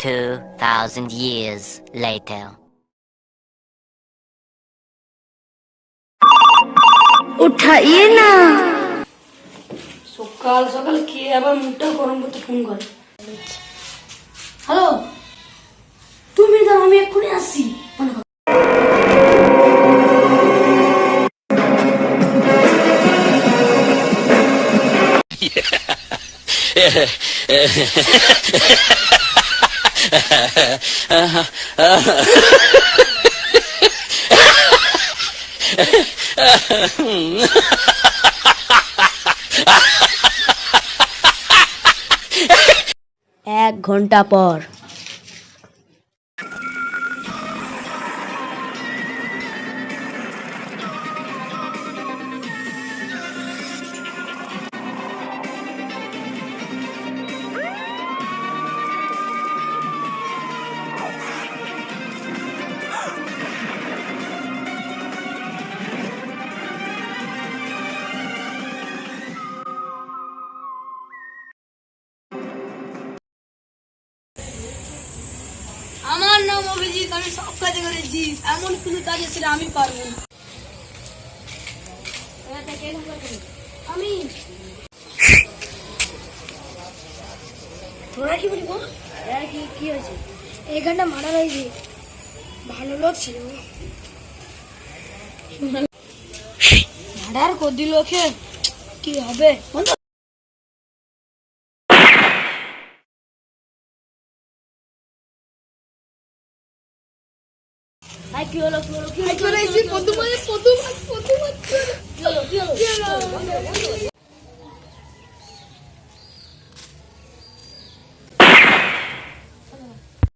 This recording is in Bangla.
2,000 years later. उठाइए ना। সকাল সকাল খেয়ে আবার মুখটা গরম করতে ফোন করে। হ্যালো, তুমি দাও, আমি এক্ষুনি আসছি। এক ঘন্টা পর। আমার নাম অভিজিৎ, আমি সব কাজে করেছি, এমন কোনো কাজ ছিল আমি পারবো না। আমি তোরা কি বলি বল, কি হয়েছে? এখানটা মারা রয়েছে, ভালো লোক ছিল, মার্ডার করে দিল, ওকে কি হবে? কি হলো?